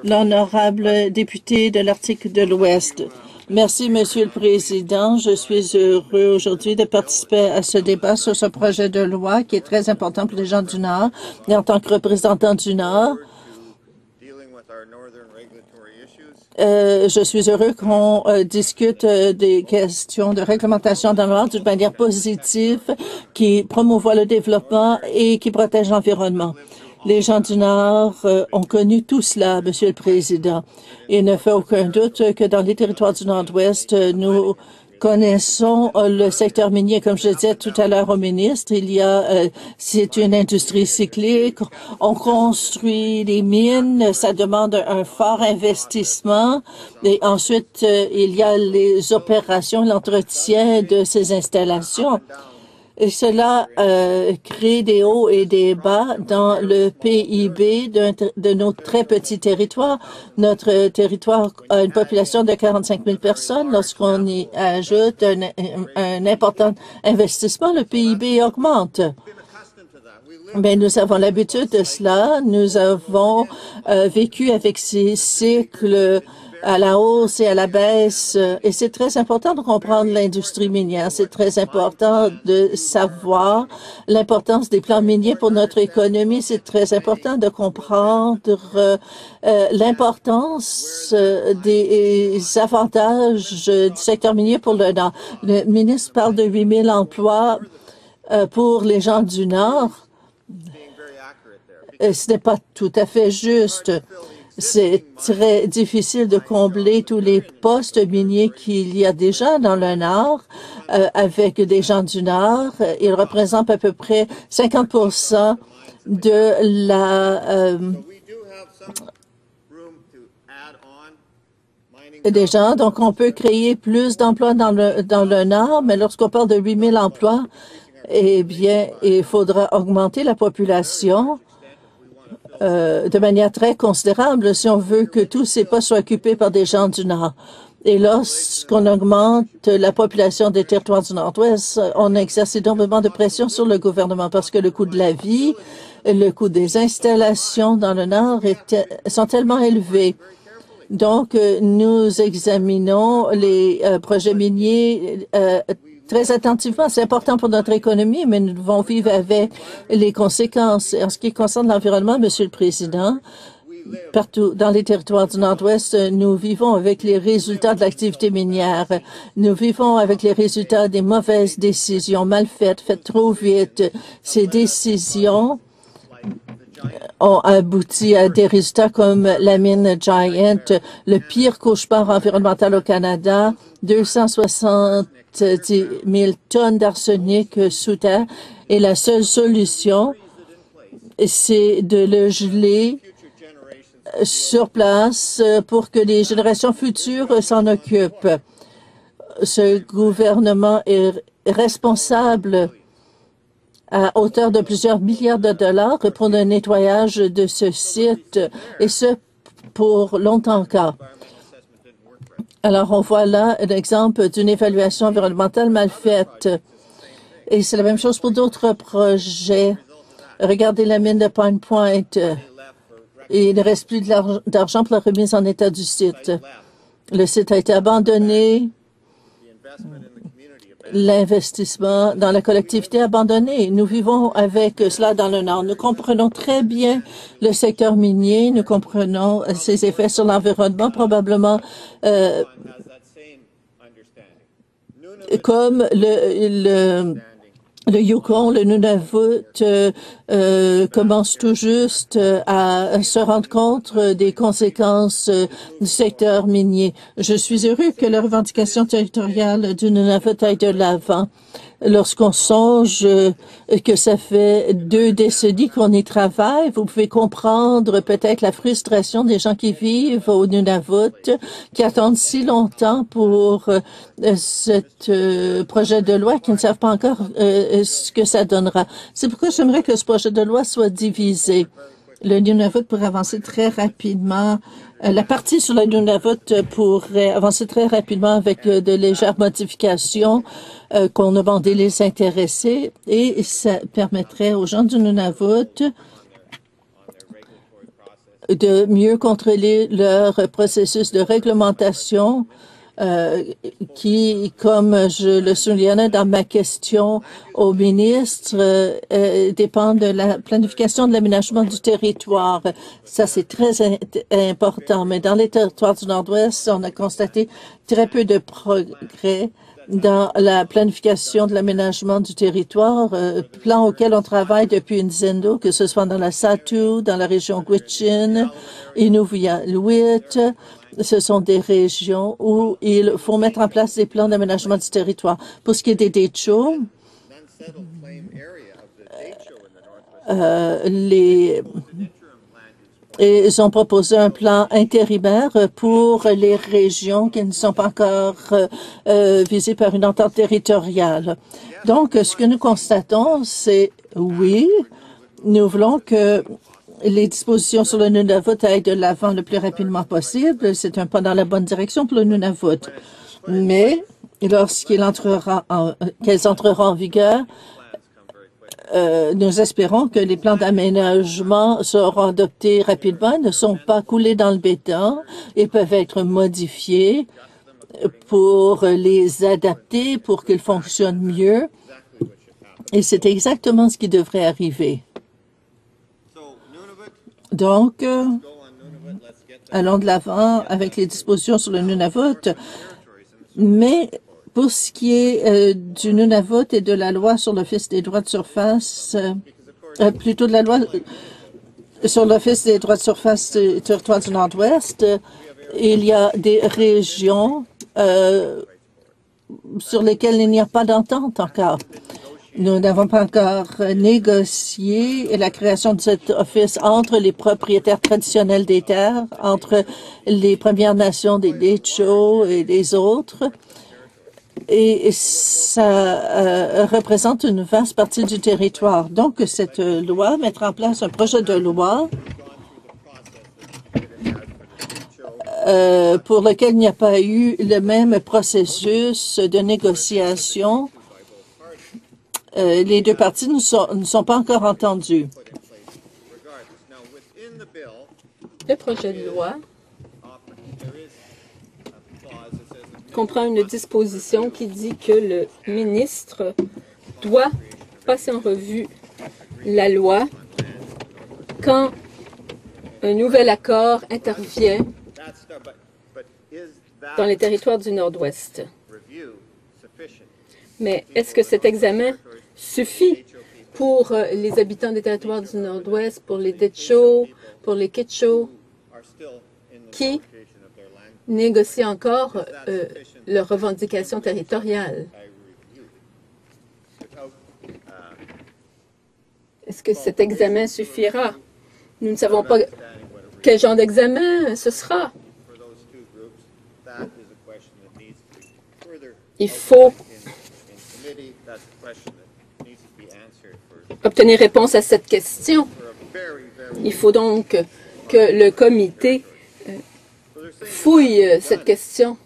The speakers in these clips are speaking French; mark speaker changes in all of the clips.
Speaker 1: L'honorable député de l'Arctique de l'Ouest. Merci, Monsieur le Président. Je suis heureux aujourd'hui de participer à ce débat sur ce projet de loi qui est très important pour les gens du Nord. Et en tant que représentant du Nord, je suis heureux qu'on discute des questions de réglementation dans le Nord d'une manière positive qui promouvoit le développement et qui protège l'environnement. Les gens du Nord ont connu tout cela, Monsieur le Président. Il ne fait aucun doute que dans les territoires du Nord-Ouest, nous connaissons le secteur minier. Comme je disais tout à l'heure au ministre, c'est une industrie cyclique. On construit des mines, ça demande un fort investissement. Et ensuite, il y a les opérations, l'entretien de ces installations. Et cela crée des hauts et des bas dans le PIB de nos très petits territoires. Notre territoire a une population de 45 000 personnes. Lorsqu'on y ajoute un important investissement, le PIB augmente. Mais nous avons l'habitude de cela. Nous avons vécu avec ces cycles à la hausse et à la baisse. Et c'est très important de comprendre l'industrie minière. C'est très important de savoir l'importance des plans miniers pour notre économie. C'est très important de comprendre l'importance des avantages du secteur minier pour le Nord. Le ministre parle de 8 000 emplois pour les gens du Nord. Ce n'est pas tout à fait juste. C'est très difficile de combler tous les postes miniers qu'il y a déjà dans le Nord avec des gens du Nord. Ils représentent à peu près 50% de la des gens. Donc, on peut créer plus d'emplois dans le Nord, mais lorsqu'on parle de 8 000 emplois, eh bien, il faudra augmenter la population de manière très considérable si on veut que tous ces postes soient occupés par des gens du Nord. Et lorsqu'on augmente la population des territoires du Nord-Ouest, on exerce énormément de pression sur le gouvernement parce que le coût de la vie, le coût des installations dans le Nord sont tellement élevés. Donc, nous examinons les projets miniers très attentivement. C'est important pour notre économie, mais nous devons vivre avec les conséquences. En ce qui concerne l'environnement, Monsieur le Président, partout dans les territoires du Nord-Ouest, nous vivons avec les résultats de l'activité minière. Nous vivons avec les résultats des mauvaises décisions mal faites trop vite. Ces décisions ont abouti à des résultats comme la mine Giant, le pire cauchemar environnemental au Canada, 270 000 tonnes d'arsenic sous terre. Et la seule solution, c'est de le geler sur place pour que les générations futures s'en occupent. Ce gouvernement est responsable à hauteur de plusieurs milliards de dollars pour le nettoyage de ce site, et ce, pour longtemps encore. Alors, on voit là un exemple d'une évaluation environnementale mal faite. Et c'est la même chose pour d'autres projets. Regardez la mine de Pine Point. Et il ne reste plus d'argent pour la remise en état du site. Le site a été abandonné. L'investissement dans la collectivité abandonnée. Nous vivons avec cela dans le Nord. Nous comprenons très bien le secteur minier. Nous comprenons ses effets sur l'environnement, probablement comme le Yukon, le Nunavut commence tout juste à se rendre compte des conséquences du secteur minier. Je suis heureux que la revendication territoriale du Nunavut aille de l'avant. Lorsqu'on songe que ça fait 2 décennies qu'on y travaille, vous pouvez comprendre peut-être la frustration des gens qui vivent au Nunavut, qui attendent si longtemps pour ce projet de loi, qui ne savent pas encore ce que ça donnera. C'est pourquoi j'aimerais que ce projet de loi soit divisé. Le Nunavut pourrait avancer très rapidement. La partie sur le Nunavut pourrait avancer très rapidement avec de légères modifications qu'on a demandé les intéressés, et ça permettrait aux gens du Nunavut de mieux contrôler leur processus de réglementation qui, comme je le soulignais dans ma question au ministre, dépend de la planification de l'aménagement du territoire. Ça, c'est très important. Mais dans les territoires du Nord-Ouest, on a constaté très peu de progrès dans la planification de l'aménagement du territoire, plan auquel on travaille depuis une dizaine d'années, que ce soit dans la Satu, dans la région Gwich'in, Inuvialuit. Ce sont des régions où il faut mettre en place des plans d'aménagement du territoire. Pour ce qui est des DECHO, ils ont proposé un plan intérimaire pour les régions qui ne sont pas encore visées par une entente territoriale. Donc, ce que nous constatons, c'est oui, nous voulons que les dispositions sur le Nunavut aillent de l'avant le plus rapidement possible. C'est un pas dans la bonne direction pour le Nunavut. Mais lorsqu'elles entreront en vigueur, nous espérons que les plans d'aménagement seront adoptés rapidement, ne sont pas coulés dans le béton et peuvent être modifiés pour les adapter, pour qu'ils fonctionnent mieux. Et c'est exactement ce qui devrait arriver. Donc, allons de l'avant avec les dispositions sur le Nunavut. Mais pour ce qui est du Nunavut et de la loi sur l'Office des droits de surface, plutôt de la loi sur l'Office des droits de surface du territoire du Nord-Ouest, il y a des régions sur lesquelles il n'y a pas d'entente encore. Nous n'avons pas encore négocié la création de cet office entre les propriétaires traditionnels des terres, entre les Premières Nations des DECHO et les autres. Et ça représente une vaste partie du territoire. Donc, cette loi mettra en place un projet de loi pour lequel il n'y a pas eu le même processus de négociation. Les deux parties ne sont pas encore entendues.
Speaker 2: Le projet de loi comprend une disposition qui dit que le ministre doit passer en revue la loi quand un nouvel accord intervient dans les territoires du Nord-Ouest. Mais est-ce que cet examen suffit pour les habitants des territoires du Nord-Ouest, pour les DECHO, pour les Kitcho, qui négocient encore leurs revendications territoriales? Est-ce que cet examen suffira? Nous ne savons pas quel genre d'examen ce sera. Il faut obtenir réponse à cette question. Il faut donc que le comité fouille cette question.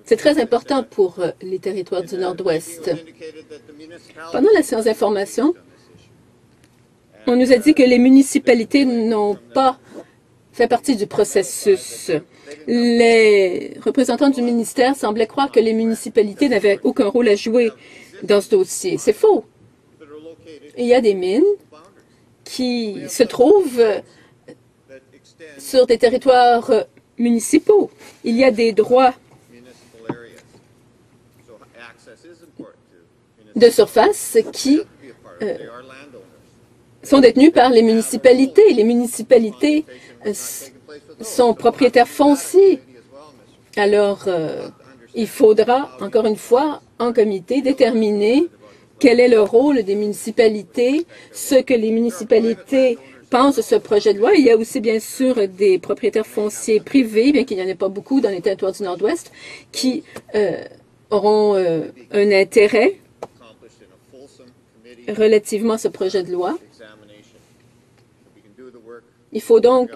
Speaker 2: C'est très important pour les territoires du Nord-Ouest. Pendant la séance d'information, on nous a dit que les municipalités n'ont pas fait partie du processus. Les représentants du ministère semblaient croire que les municipalités n'avaient aucun rôle à jouer dans ce dossier. C'est faux. Il y a des mines qui se trouvent sur des territoires municipaux. Il y a des droits de surface qui sont détenus par les municipalités. Les municipalités sont propriétaires fonciers. Alors, il faudra, encore une fois, en comité, déterminer quel est le rôle des municipalités, ce que les municipalités pensent de ce projet de loi. Il y a aussi, bien sûr, des propriétaires fonciers privés, bien qu'il n'y en ait pas beaucoup dans les territoires du Nord-Ouest, qui auront un intérêt relativement à ce projet de loi. Il faut donc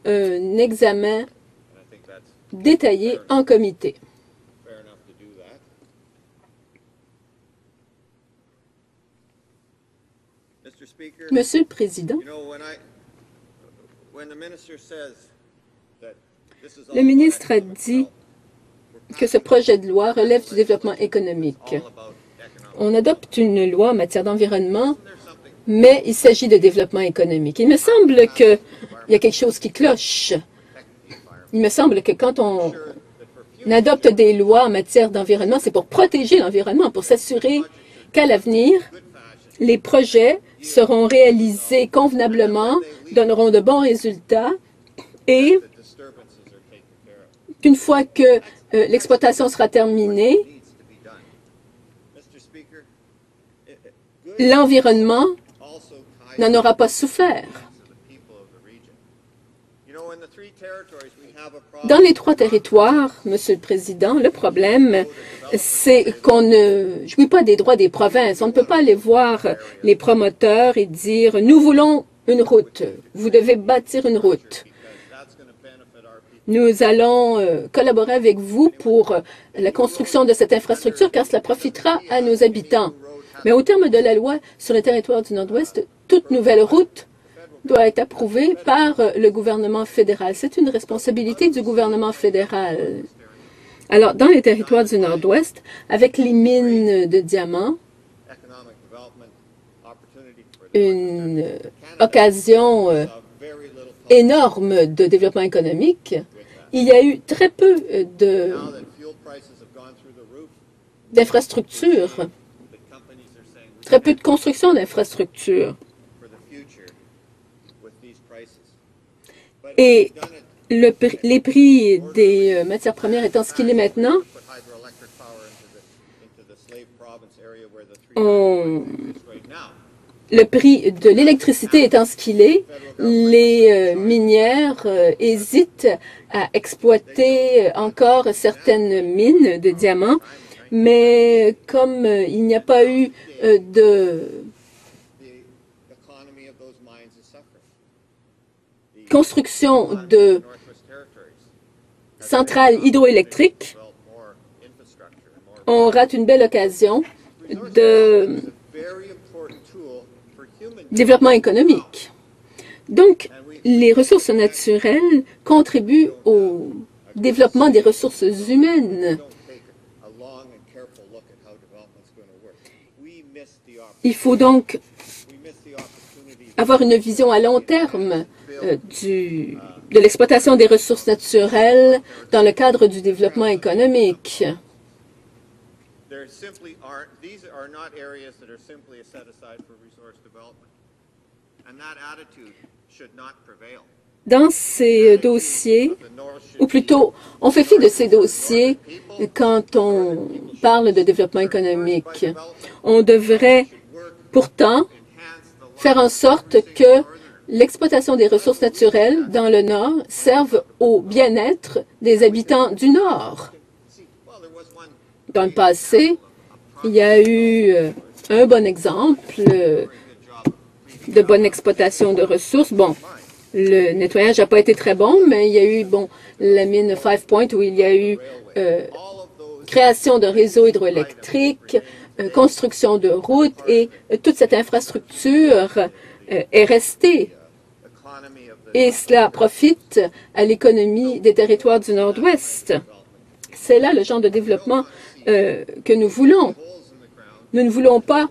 Speaker 2: un examen détaillé en comité. Monsieur le Président, Le ministre a dit que ce projet de loi relève du développement économique. On adopte une loi en matière d'environnement, mais il s'agit de développement économique. Il me semble qu'il y a quelque chose qui cloche. Il me semble que quand on adopte des lois en matière d'environnement, c'est pour protéger l'environnement, pour s'assurer qu'à l'avenir, les projets seront réalisés convenablement, donneront de bons résultats et qu'une fois que l'exploitation sera terminée, l'environnement n'en aura pas souffert. Dans les 3 territoires, Monsieur le Président, le problème, c'est qu'on ne jouit pas des droits des provinces. On ne peut pas aller voir les promoteurs et dire « Nous voulons une route. Vous devez bâtir une route. Nous allons collaborer avec vous pour la construction de cette infrastructure car cela profitera à nos habitants. » Mais au terme de la loi sur le territoire du Nord-Ouest, toute nouvelle route doit être approuvée par le gouvernement fédéral. C'est une responsabilité du gouvernement fédéral. Alors, dans les territoires du Nord-Ouest, avec les mines de diamants, une occasion énorme de développement économique, il y a eu très peu d'infrastructures, très peu de construction d'infrastructures. Et les prix des matières premières étant ce qu'il est maintenant, le prix de l'électricité étant ce qu'il est, les minières hésitent à exploiter encore certaines mines de diamants, mais comme il n'y a pas eu de construction de centrales hydroélectriques, on rate une belle occasion de développement économique. Donc, les ressources naturelles contribuent au développement des ressources humaines. Il faut donc avoir une vision à long terme de l'exploitation des ressources naturelles dans le cadre du développement économique. Dans ces dossiers, ou plutôt, on fait fi de ces dossiers quand on parle de développement économique. On devrait pourtant faire en sorte que l'exploitation des ressources naturelles dans le Nord serve au bien-être des habitants du Nord. Dans le passé, il y a eu un bon exemple de bonne exploitation de ressources. Bon, le nettoyage n'a pas été très bon, mais il y a eu, la mine Five Point où il y a eu création de réseaux hydroélectriques, construction de routes et toute cette infrastructure est restée. Et cela profite à l'économie des territoires du Nord-Ouest. C'est là le genre de développement que nous voulons. Nous ne voulons pas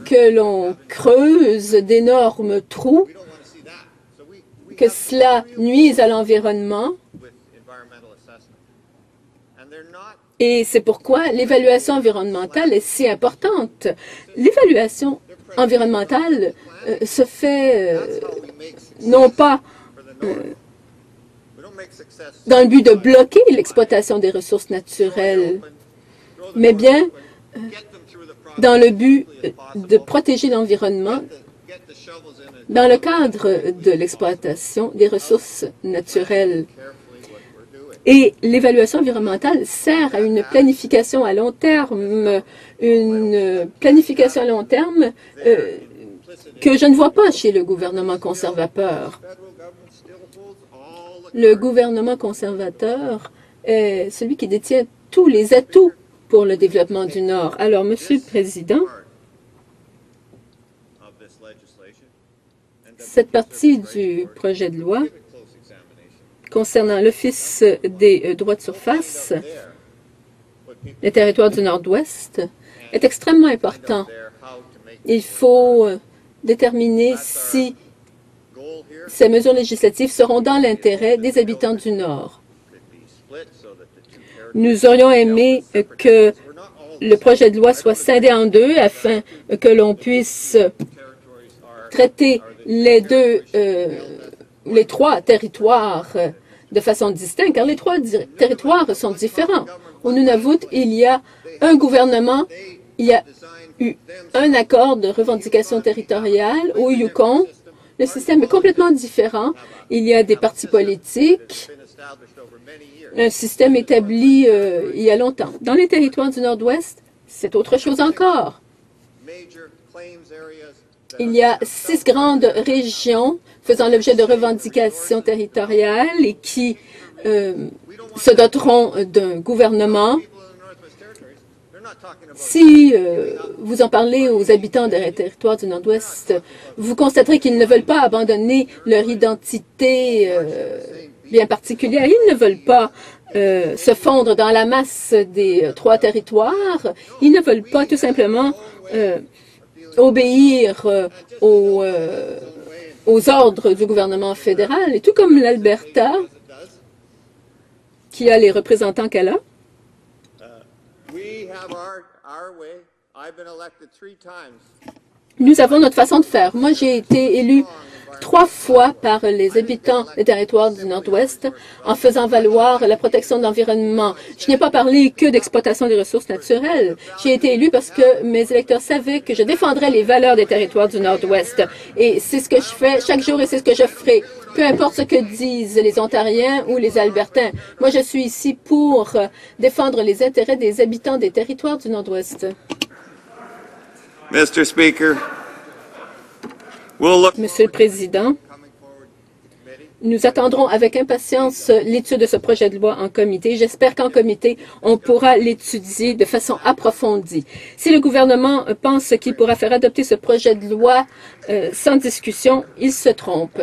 Speaker 2: que l'on creuse d'énormes trous, que cela nuise à l'environnement. Et c'est pourquoi l'évaluation environnementale est si importante. L'évaluation environnementale se fait non pas dans le but de bloquer l'exploitation des ressources naturelles, mais bien dans le but de protéger l'environnement dans le cadre de l'exploitation des ressources naturelles. Et l'évaluation environnementale sert à une planification à long terme, que je ne vois pas chez le gouvernement conservateur. Le gouvernement conservateur est celui qui détient tous les atouts pour le développement du Nord. Alors, Monsieur le Président, cette partie du projet de loi concernant l'Office des droits de surface, les territoires du Nord-Ouest, est extrêmement important. Il faut déterminer si ces mesures législatives seront dans l'intérêt des habitants du Nord. Nous aurions aimé que le projet de loi soit scindé en deux afin que l'on puisse traiter les trois territoires de façon distincte, car les trois territoires sont différents. Au Nunavut, il y a un gouvernement, il y a eu un accord de revendication territoriale. Au Yukon, le système est complètement différent. Il y a des partis politiques, un système établi il y a longtemps. Dans les territoires du Nord-Ouest, c'est autre chose encore. Il y a 6 grandes régions faisant l'objet de revendications territoriales et qui se doteront d'un gouvernement. Si vous en parlez aux habitants des territoires du Nord-Ouest, vous constaterez qu'ils ne veulent pas abandonner leur identité bien particulière. Ils ne veulent pas se fondre dans la masse des trois territoires. Ils ne veulent pas tout simplement obéir aux ordres du gouvernement fédéral. Et tout comme l'Alberta, qui a les représentants qu'elle a, nous avons notre façon de faire. Moi, j'ai été élu 3 fois par les habitants des territoires du Nord-Ouest en faisant valoir la protection de l'environnement. Je n'ai pas parlé que d'exploitation des ressources naturelles. J'ai été élu parce que mes électeurs savaient que je défendrais les valeurs des territoires du Nord-Ouest. Et c'est ce que je fais chaque jour et c'est ce que je ferai. Peu importe ce que disent les Ontariens ou les Albertains. Moi, je suis ici pour défendre les intérêts des habitants des territoires du Nord-Ouest.
Speaker 3: Mr. Speaker,
Speaker 2: Monsieur le Président, nous attendrons avec impatience l'étude de ce projet de loi en comité. J'espère qu'en comité, on pourra l'étudier de façon approfondie. Si le gouvernement pense qu'il pourra faire adopter ce projet de loi sans discussion, il se trompe.